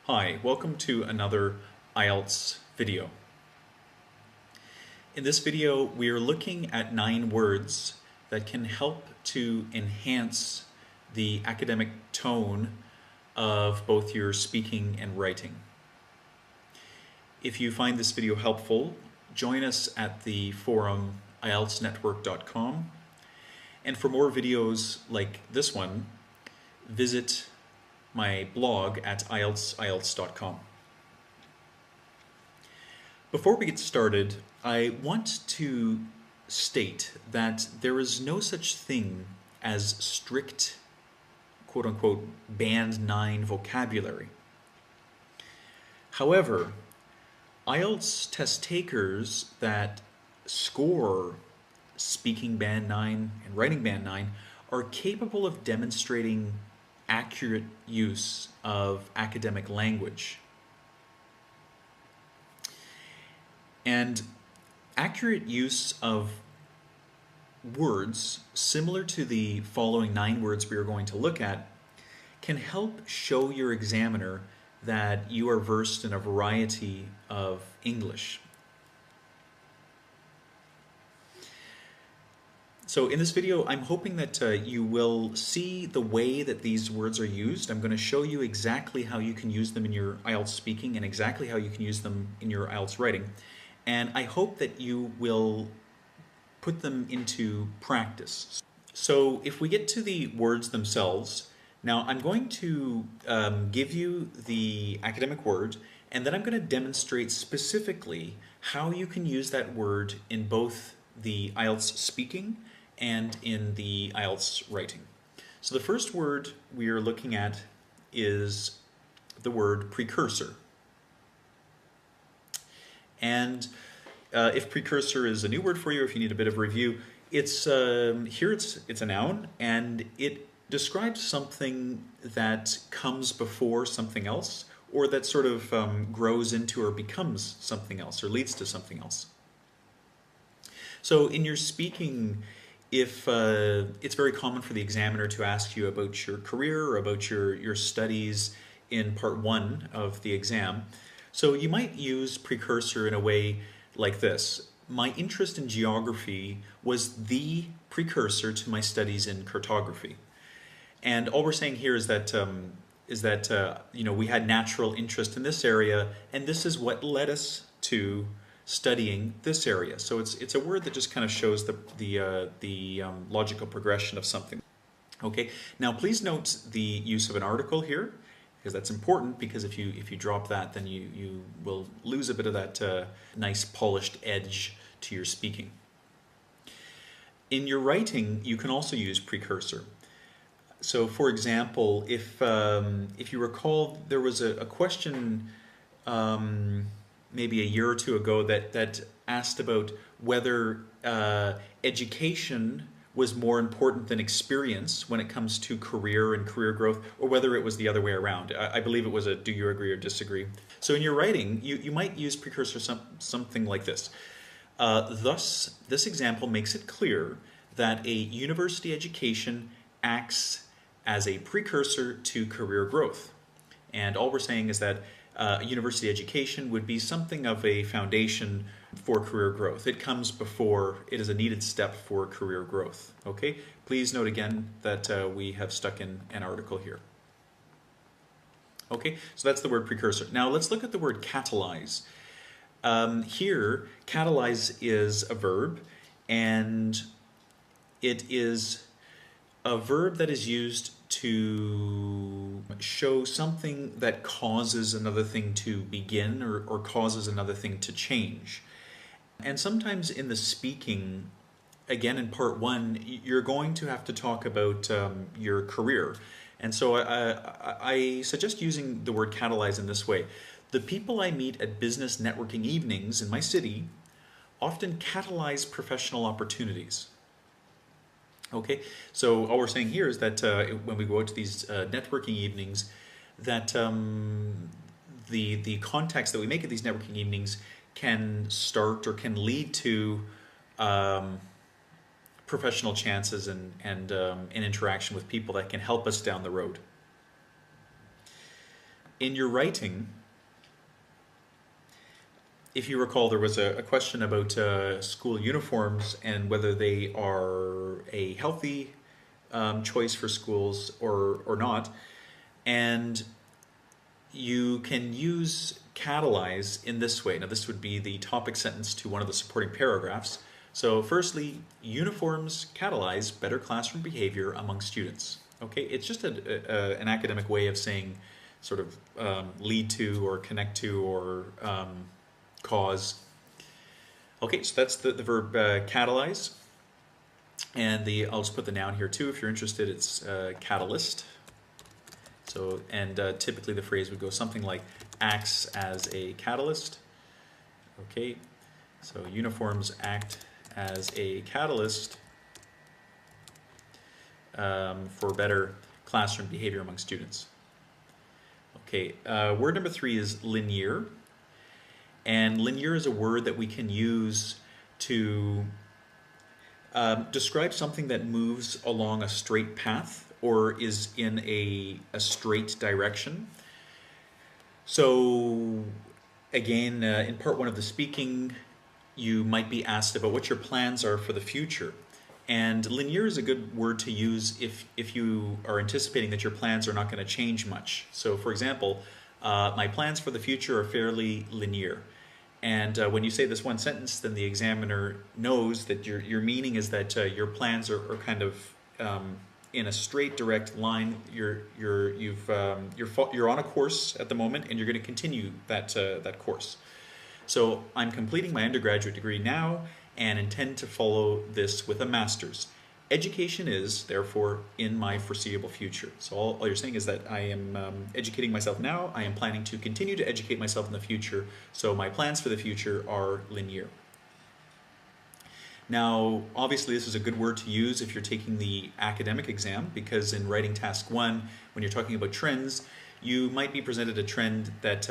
Hi, welcome to another IELTS video. In this video, we are looking at 9 words that can help to enhance the academic tone of both your speaking and writing. If you find this video helpful, join us at the forum ieltsnetwork.com. And for more videos like this one, visit my blog at ielts.com. Before we get started, I want to state that there is no such thing as strict, quote-unquote, Band 9 vocabulary. However, IELTS test takers that score speaking Band 9 and writing Band 9 are capable of demonstrating accurate use of academic language. And accurate use of words similar to the following 9 words we are going to look at can help show your examiner that you are versed in a variety of English. So in this video, I'm hoping that you will see the way that these words are used. I'm going to show you exactly how you can use them in your IELTS speaking and exactly how you can use them in your IELTS writing. And I hope that you will put them into practice. So if we get to the words themselves, now I'm going to give you the academic word, and then I'm going to demonstrate specifically how you can use that word in both the IELTS speaking and in the IELTS writing. So the first word we are looking at is the word precursor. And if precursor is a new word for you, if you need a bit of review, it's here it's a noun, and it describes something that comes before something else, or that sort of grows into or becomes something else, or leads to something else. So in your speaking, if it's very common for the examiner to ask you about your career or about your studies in part 1 of the exam, so you might use precursor in a way like this. My interest in geography was the precursor to my studies in cartography. And all we're saying here is that you know, we had natural interest in this area, and this is what led us to studying this area. So it's a word that just kind of shows the logical progression of something. Okay. Now please note the use of an article here, because that's important, because if you drop that, then you will lose a bit of that nice polished edge to your speaking. In your writing, you can also use precursor. So for example, if you recall, there was a question maybe a year or two ago that asked about whether education was more important than experience when it comes to career and career growth, or whether it was the other way around. I believe it was a do you agree or disagree. So in your writing, you might use precursor something like this. Thus, this example makes it clear that a university education acts as a precursor to career growth. And all we're saying is that university education would be something of a foundation for career growth. It comes before, it is a needed step for career growth. Okay, please note again that we have stuck in an article here. Okay, so that's the word precursor. Now let's look at the word catalyze. Here, catalyze is a verb, and it is a verb that is used to show something that causes another thing to begin, or causes another thing to change. And sometimes in the speaking, again in part 1, you're going to have to talk about your career. And so I suggest using the word catalyze in this way. The people I meet at business networking evenings in my city often catalyze professional opportunities. Okay, so all we're saying here is that when we go out to these networking evenings, that the contacts that we make at these networking evenings can start or can lead to professional chances and an interaction with people that can help us down the road. In your writing, if you recall, there was a question about school uniforms and whether they are a healthy choice for schools or not. And you can use catalyze in this way. Now, this would be the topic sentence to one of the supporting paragraphs. So firstly, uniforms catalyze better classroom behavior among students. Okay, it's just an academic way of saying sort of lead to or connect to or cause. Okay, so that's the verb catalyze. And I'll just put the noun here too if you're interested. It's catalyst. So, and typically the phrase would go something like acts as a catalyst. Okay, so uniforms act as a catalyst for better classroom behavior among students. Okay, word number 3 is linear. And linear is a word that we can use to describe something that moves along a straight path or is in a straight direction. So again, in part 1 of the speaking, you might be asked about what your plans are for the future. And linear is a good word to use if you are anticipating that your plans are not going to change much. So for example, my plans for the future are fairly linear. And when you say this one sentence, then the examiner knows that your meaning is that your plans are kind of in a straight, direct line. You're on a course at the moment, and you're going to continue that course. So I'm completing my undergraduate degree now, and intend to follow this with a master's. Education is, therefore, in my foreseeable future. So all you're saying is that I am educating myself now. I am planning to continue to educate myself in the future. So my plans for the future are linear. Now, obviously, this is a good word to use if you're taking the academic exam, because in writing task 1, when you're talking about trends, you might be presented a trend that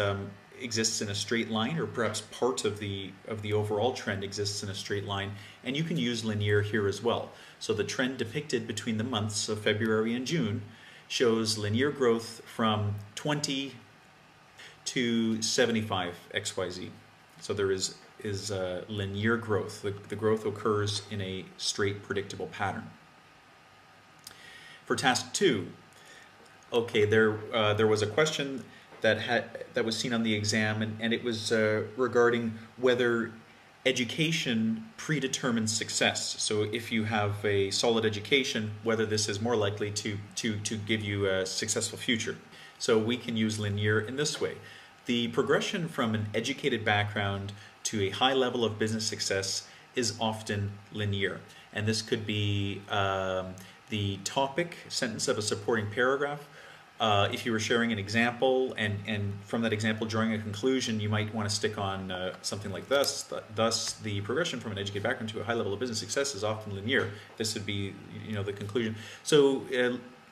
exists in a straight line, or perhaps part of the overall trend exists in a straight line, and you can use linear here as well. So the trend depicted between the months of February and June shows linear growth from 20 to 75 XYZ. So there is linear growth. The growth occurs in a straight, predictable pattern. For task 2, okay, there was a question that was seen on the exam, and it was regarding whether education predetermines success. So if you have a solid education, whether this is more likely to give you a successful future. So we can use linear in this way. The progression from an educated background to a high level of business success is often linear. And this could be the topic sentence of a supporting paragraph. If you were sharing an example and from that example drawing a conclusion, you might want to stick on something like this. Thus, the progression from an educated background to a high level of business success is often linear. This would be, the conclusion. So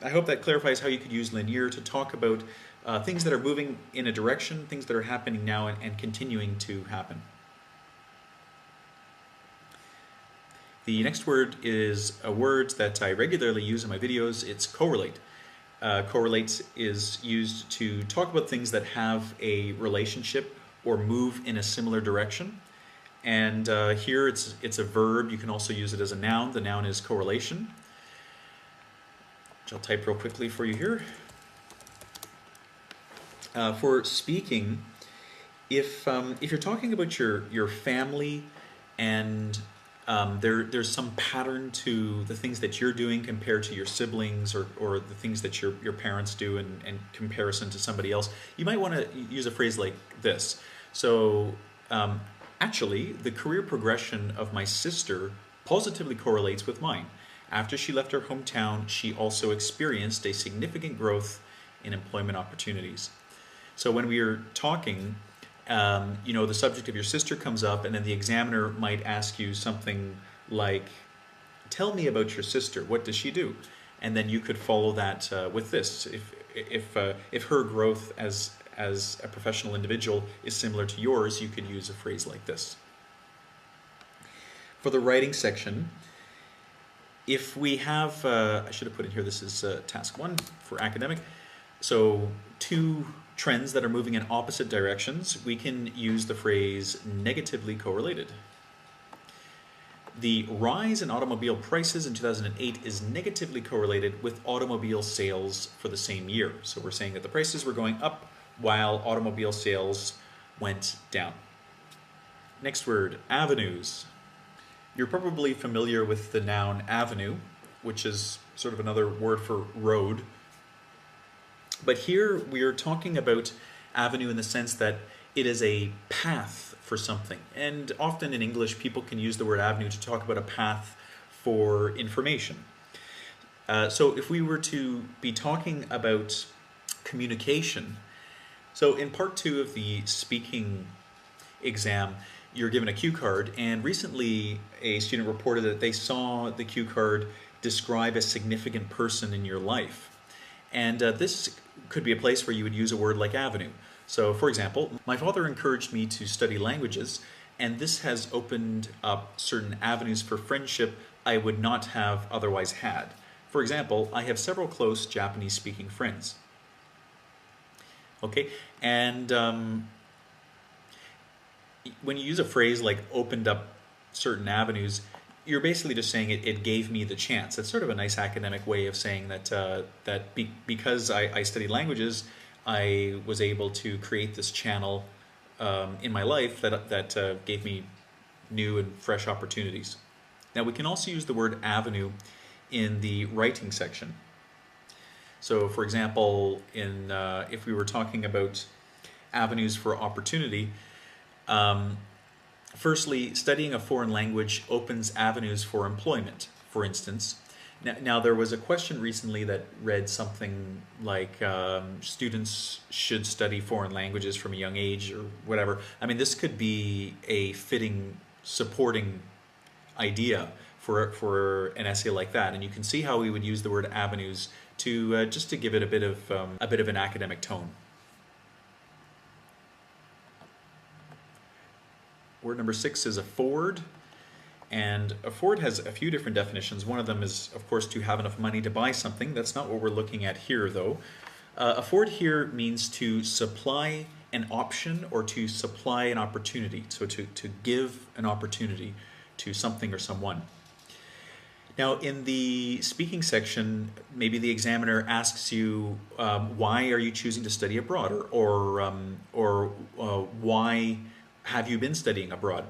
I hope that clarifies how you could use linear to talk about things that are moving in a direction, things that are happening now and continuing to happen. The next word is a word that I regularly use in my videos. It's correlate. Correlate is used to talk about things that have a relationship or move in a similar direction. And here it's a verb. You can also use it as a noun. The noun is correlation, which I'll type real quickly for you here. For speaking, if you're talking about your family and there's some pattern to the things that you're doing compared to your siblings or the things that your parents do in comparison to somebody else, you might want to use a phrase like this. So actually, the career progression of my sister positively correlates with mine. After she left her hometown, she also experienced a significant growth in employment opportunities. So when we are talking, the subject of your sister comes up, and then the examiner might ask you something like, tell me about your sister, what does she do? And then you could follow that with this. If her growth as a professional individual is similar to yours, you could use a phrase like this. For the writing section, if we have, I should have put in here, this is task 1 for academic. So 2 trends that are moving in opposite directions, we can use the phrase negatively correlated. The rise in automobile prices in 2008 is negatively correlated with automobile sales for the same year. So we're saying that the prices were going up while automobile sales went down. Next word, avenues. You're probably familiar with the noun avenue, which is sort of another word for road. But here we are talking about avenue in the sense that it is a path for something. And often in English, people can use the word avenue to talk about a path for information. So if we were to be talking about communication, so in part 2 of the speaking exam, you're given a cue card, and recently a student reported that they saw the cue card describe a significant person in your life. And this could be a place where you would use a word like avenue. So for example, my father encouraged me to study languages, and this has opened up certain avenues for friendship I would not have otherwise had. For example, I have several close Japanese speaking friends. Okay, and when you use a phrase like opened up certain avenues, you're basically just saying it gave me the chance. It's sort of a nice academic way of saying that because I studied languages, I was able to create this channel in my life that gave me new and fresh opportunities. Now we can also use the word avenue in the writing section. So for example, if we were talking about avenues for opportunity, firstly, studying a foreign language opens avenues for employment, for instance. Now there was a question recently that read something like students should study foreign languages from a young age or whatever. I mean, this could be a fitting supporting idea for an essay like that, and you can see how we would use the word avenues to just to give it a bit of an academic tone. Word number 6 is afford, and afford has a few different definitions. One of them is, of course, to have enough money to buy something. That's not what we're looking at here, though. Afford here means to supply an option or to supply an opportunity, so to give an opportunity to something or someone. Now, in the speaking section, maybe the examiner asks you, why are you choosing to study abroad, or why have you been studying abroad?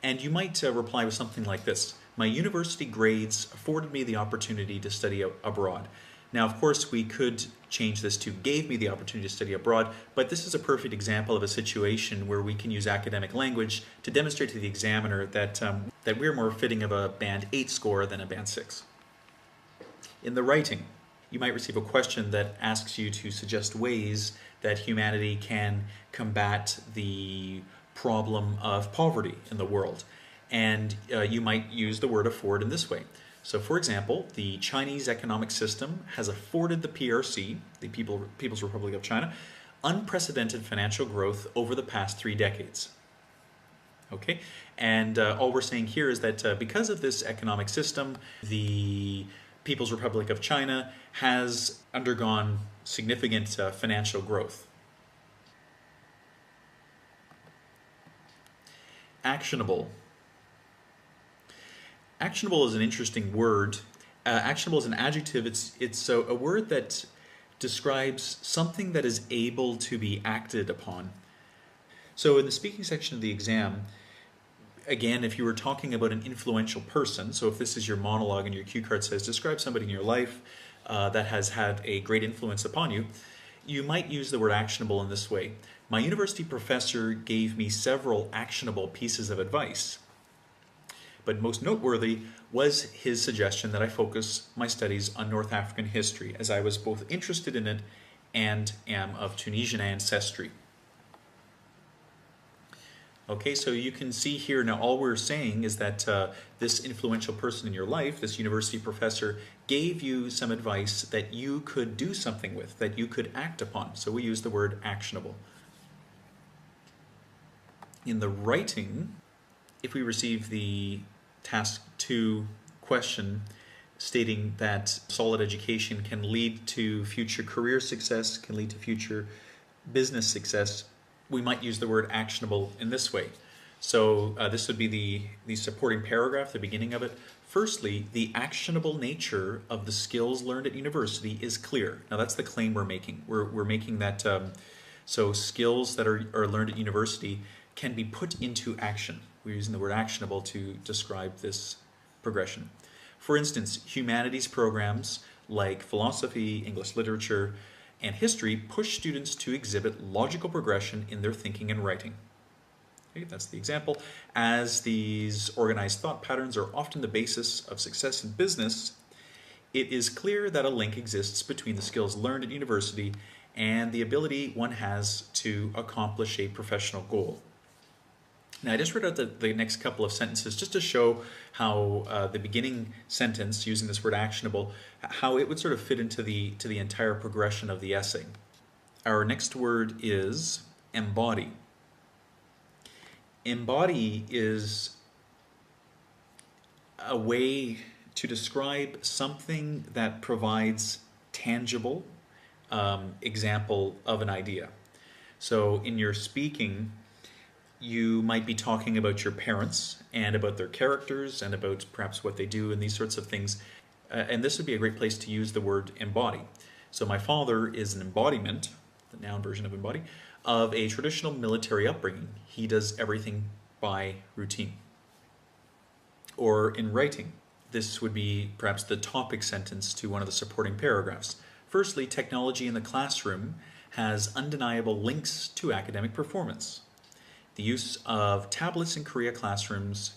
And you might reply with something like this: my university grades afforded me the opportunity to study abroad. Now, of course, we could change this to gave me the opportunity to study abroad, but this is a perfect example of a situation where we can use academic language to demonstrate to the examiner that we're more fitting of a Band 8 score than a Band 6. In the writing, you might receive a question that asks you to suggest ways that humanity can combat the problem of poverty in the world. And you might use the word afford in this way. So for example, the Chinese economic system has afforded the PRC, the People's Republic of China, unprecedented financial growth over the past 3 decades. Okay, and all we're saying here is that because of this economic system, the People's Republic of China has undergone significant financial growth. Actionable. Actionable is an interesting word. Actionable is an adjective. It's a word that describes something that is able to be acted upon. So in the speaking section of the exam, again, if you were talking about an influential person, so if this is your monologue and your cue card says describe somebody in your life that has had a great influence upon you, you might use the word actionable in this way. My university professor gave me several actionable pieces of advice, but most noteworthy was his suggestion that I focus my studies on North African history, as I was both interested in it and am of Tunisian ancestry. Okay, so you can see here now all we're saying is that this influential person in your life, this university professor, gave you some advice that you could do something with, that you could act upon. So we use the word actionable. In the writing, if we receive the task 2 question stating that solid education can lead to future career success, can lead to future business success, we might use the word actionable in this way. So this would be the supporting paragraph, the beginning of it. Firstly, the actionable nature of the skills learned at university is clear. Now that's the claim we're making. We're making that, so skills that are learned at university can be put into action. We're using the word actionable to describe this progression. For instance, humanities programs like philosophy, English literature, and history push students to exhibit logical progression in their thinking and writing. Okay, that's the example. As these organized thought patterns are often the basis of success in business, it is clear that a link exists between the skills learned at university and the ability one has to accomplish a professional goal. Now, I just read out the next couple of sentences just to show how the beginning sentence, using this word actionable, how it would sort of fit into the entire progression of the essay. Our next word is embody. Embody is a way to describe something that provides tangible example of an idea. So in your speaking, you might be talking about your parents and about their characters and about perhaps what they do and these sorts of things. And this would be a great place to use the word embody. So my father is an embodiment, the noun version of embody, of a traditional military upbringing. He does everything by routine. Or in writing, this would be perhaps the topic sentence to one of the supporting paragraphs. Firstly, technology in the classroom has undeniable links to academic performance. The use of tablets in Korean classrooms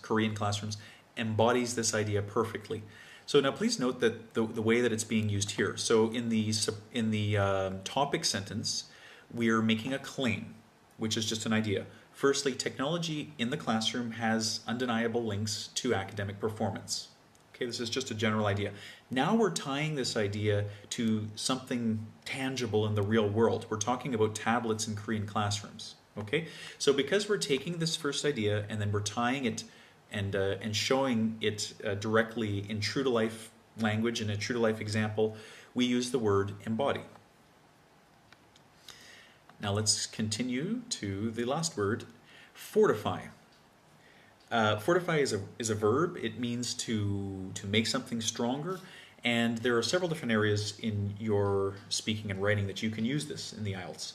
embodies this idea perfectly. So now please note that the way that it's being used here. So in the topic sentence, we are making a claim, which is just an idea. Firstly, technology in the classroom has undeniable links to academic performance. Okay, this is just a general idea. Now we're tying this idea to something tangible in the real world. We're talking about tablets in Korean classrooms. Okay, so because we're taking this first idea and then we're tying it and showing it directly in true to life language, in a true to life example, we use the word embody. Now let's continue to the last word, fortify. Fortify is a verb. It means to make something stronger, and there are several different areas in your speaking and writing that you can use this in the IELTS.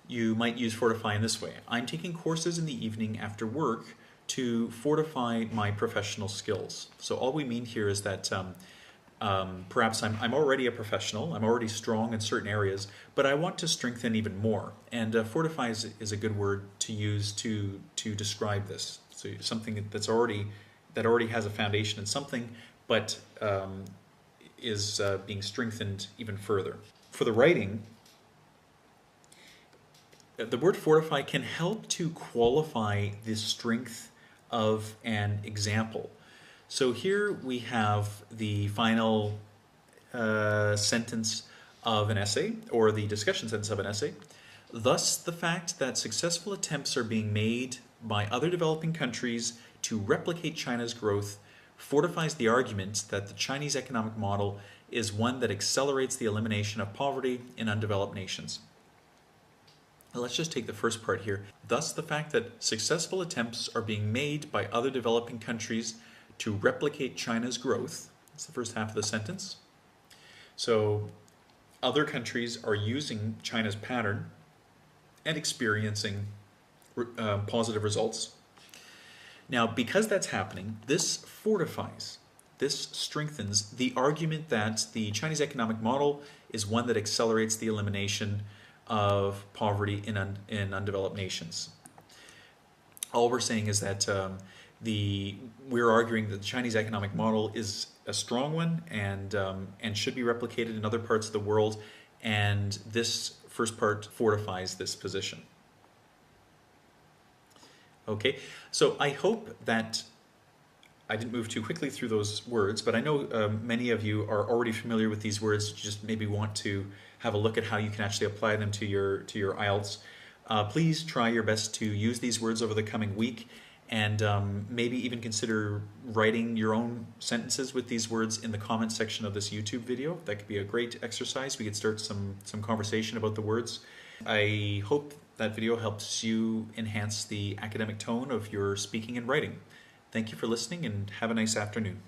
You might use fortify in this way. I'm taking courses in the evening after work to fortify my professional skills. So all we mean here is that perhaps I'm already a professional, I'm already strong in certain areas, but I want to strengthen even more. And fortify is a good word to use to describe this. So something that already has a foundation in something, but is being strengthened even further. For the writing, the word fortify can help to qualify the strength of an example. So here we have the final sentence of an essay, or the discussion sentence of an essay. Thus, the fact that successful attempts are being made by other developing countries to replicate China's growth fortifies the argument that the Chinese economic model is one that accelerates the elimination of poverty in undeveloped nations. Now let's just take the first part here. Thus, the fact that successful attempts are being made by other developing countries to replicate China's growth. That's the first half of the sentence. So other countries are using China's pattern and experiencing positive results. Now, because that's happening, this fortifies, this strengthens the argument that the Chinese economic model is one that accelerates the elimination of poverty in undeveloped nations. All we're saying is that we're arguing that the Chinese economic model is a strong one and should be replicated in other parts of the world, and this first part fortifies this position. Okay, so I hope that I didn't move too quickly through those words, but I know many of you are already familiar with these words, just maybe want to have a look at how you can actually apply them to your IELTS. Please try your best to use these words over the coming week, and maybe even consider writing your own sentences with these words in the comment section of this YouTube video. That could be a great exercise. We could start some conversation about the words. I hope that video helps you enhance the academic tone of your speaking and writing. Thank you for listening and have a nice afternoon.